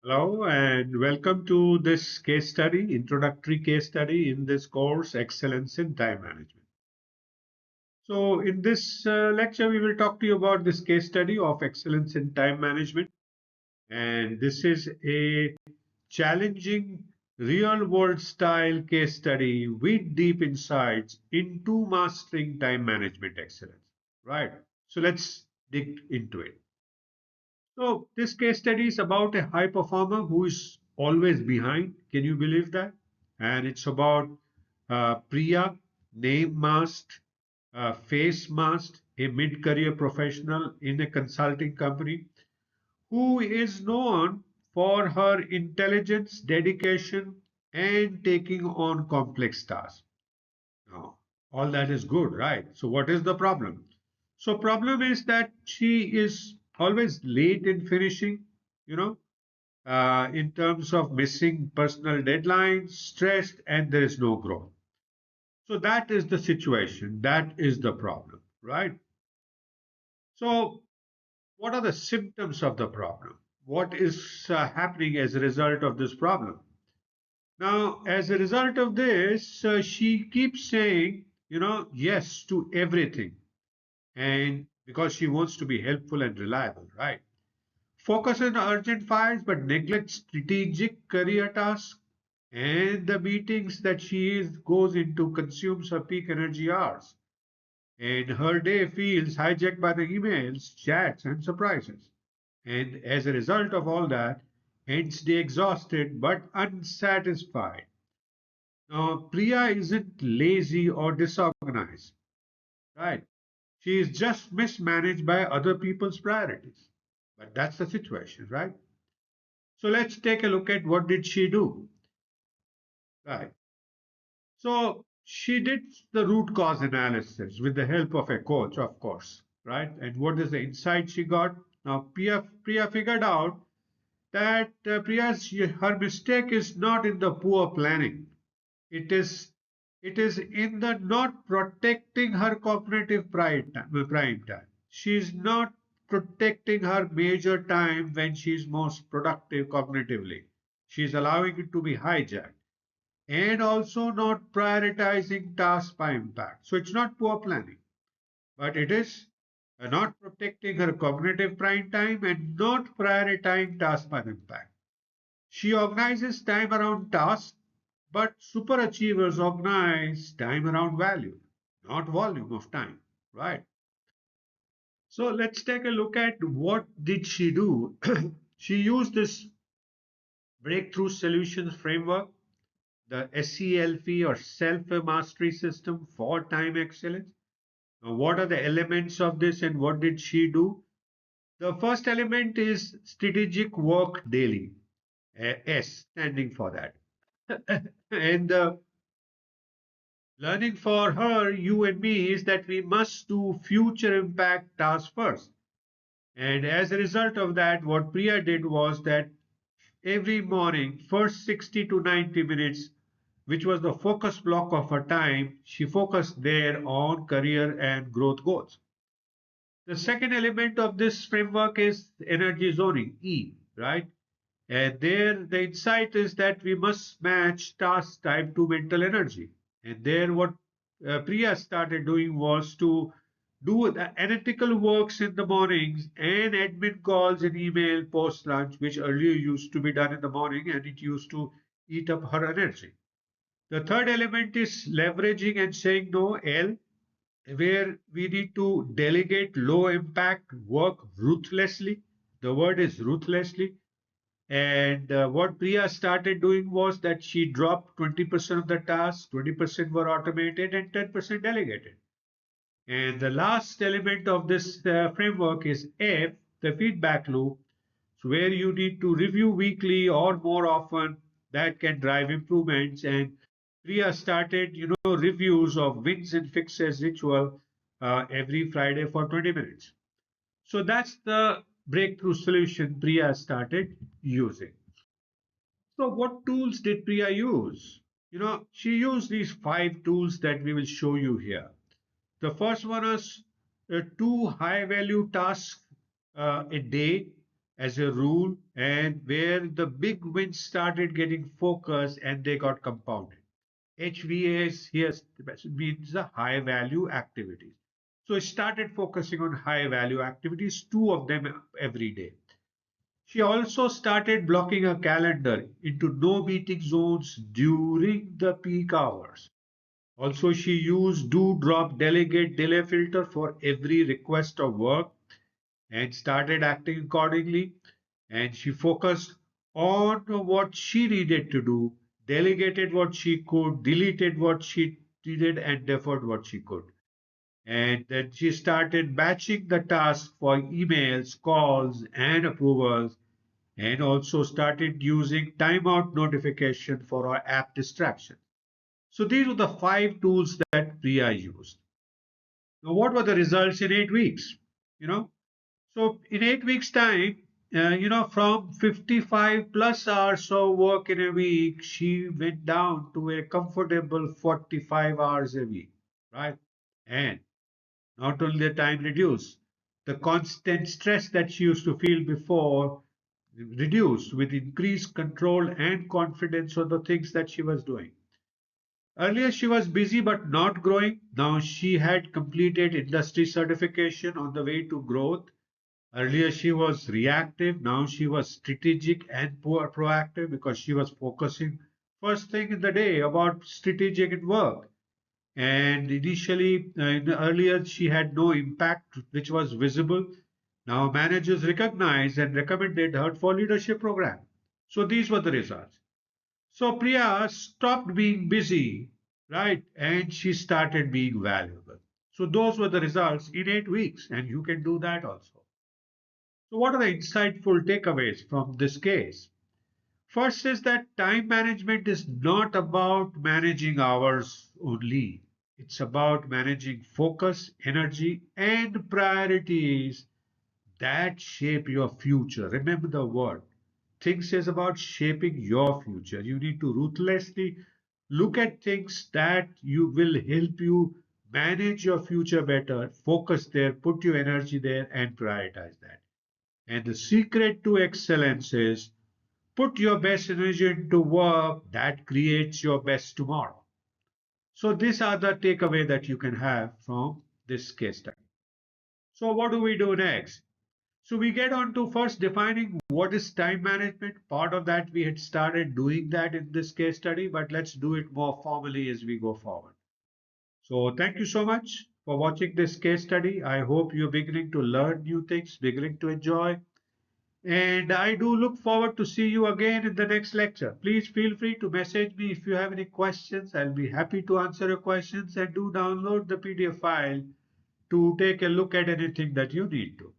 Hello and welcome to this case study, introductory case study in this course, Excellence in Time Management. So, in this lecture, we will talk to you about this case study of excellence in time management. And this is a challenging real world style case study with deep insights into mastering time management excellence. Right. So, let's dig into it. So, this case study is about a high performer who is always behind. Can you believe that? And it's about Priya, name masked, face masked, a mid career professional in a consulting company who is known for her intelligence, dedication, and taking on complex tasks. Now, all that is good, right? So, what is the problem? So, problem is that she is always late in finishing, you know, in terms of missing personal deadlines, stressed, and there is no growth. So that is the situation. That is the problem, right? So, what are the symptoms of the problem? What is happening as a result of this problem? Now, as a result of this, she keeps saying, yes to everything. And because she wants to be helpful and reliable, right? Focus on urgent files but neglect strategic career tasks. And the meetings that goes into consumes her peak energy hours. And her day feels hijacked by the emails, chats, and surprises. And as a result of all that, ends day exhausted but unsatisfied. Now, Priya isn't lazy or disorganized, right? She is just mismanaged by other people's priorities. But that's the situation, right? So let's take a look at what did she do, right? So she did the root cause analysis with the help of a coach, of course, right? And what is the insight she got? Now, Priya figured out that her mistake is not in the poor planning. It is it is in the not protecting her cognitive prime time. She is not protecting her major time when she is most productive cognitively. She is allowing it to be hijacked and also not prioritizing tasks by impact. So it's not poor planning, but it is not protecting her cognitive prime time and not prioritizing tasks by impact. She organizes time around tasks, but superachievers organize time around value, not volume of time, right? So let's take a look at what did she do. She used this breakthrough solutions framework, the SELF or self mastery system for time excellence. Now, what are the elements of this and what did she do? The first element is strategic work daily, S standing for that. And learning for her, you and me, is that we must do future impact tasks first. And as a result of that, what Priya did was that every morning, first 60 to 90 minutes, which was the focus block of her time, she focused there on career and growth goals. The second element of this framework is energy zoning, E, right? And there, the insight is that we must match task time to mental energy. And there, what Priya started doing was to do the analytical works in the mornings and admin calls and email post lunch, which earlier used to be done in the morning and it used to eat up her energy. The third element is leveraging and saying no, L, where we need to delegate low impact work ruthlessly. The word is ruthlessly. And what Priya started doing was that she dropped 20% of the tasks, 20% were automated, and 10% delegated. And the last element of this framework is F, the feedback loop, so where you need to review weekly or more often. That can drive improvements. And Priya started, reviews of wins and fixes ritual every Friday for 20 minutes. So that's the breakthrough solution Priya started using. So, what tools did Priya use? She used these five tools that we will show you here. The first one is two high value tasks a day as a rule and where the big wins started getting focused and they got compounded. HVAs here means the high value activities. So I started focusing on high value activities, two of them every day. She also started blocking her calendar into no meeting zones during the peak hours. Also, she used do drop delegate delay filter for every request of work and started acting accordingly. And she focused on what she needed to do, delegated what she could, deleted what she needed, and deferred what she could. And then she started batching the tasks for emails, calls, and approvals, and also started using timeout notification for our app distraction. So these were the five tools that Priya used. Now, what were the results in 8 weeks? You know, so in 8 weeks' time, from 55 plus hours of work in a week, she went down to a comfortable 45 hours a week, right? And not only the time reduced, the constant stress that she used to feel before reduced with increased control and confidence on the things that she was doing. Earlier, she was busy but not growing. Now she had completed industry certification on the way to growth. Earlier, she was reactive. Now she was strategic and proactive because she was focusing first thing in the day about strategic work. And initially, earlier, she had no impact which was visible. Now managers recognized and recommended her for leadership program. So these were the results. So Priya stopped being busy, right? And she started being valuable. So those were the results in 8 weeks, and you can do that also. So what are the insightful takeaways from this case? First is that time management is not about managing hours only. It's about managing focus, energy, and priorities that shape your future. Remember the word. Things is about shaping your future. You need to ruthlessly look at things that you will help you manage your future better, focus there, put your energy there, and prioritize that. And the secret to excellence is put your best energy into work that creates your best tomorrow. So these are the takeaway that you can have from this case study. So what do we do next? So we get on to first defining what is time management. Part of that we had started doing that in this case study, but let's do it more formally as we go forward. So thank you so much for watching this case study. I hope you're beginning to learn new things, beginning to enjoy. And I do look forward to see you again in the next lecture. Please feel free to message me if you have any questions. I'll be happy to answer your questions and do download the PDF file to take a look at anything that you need to.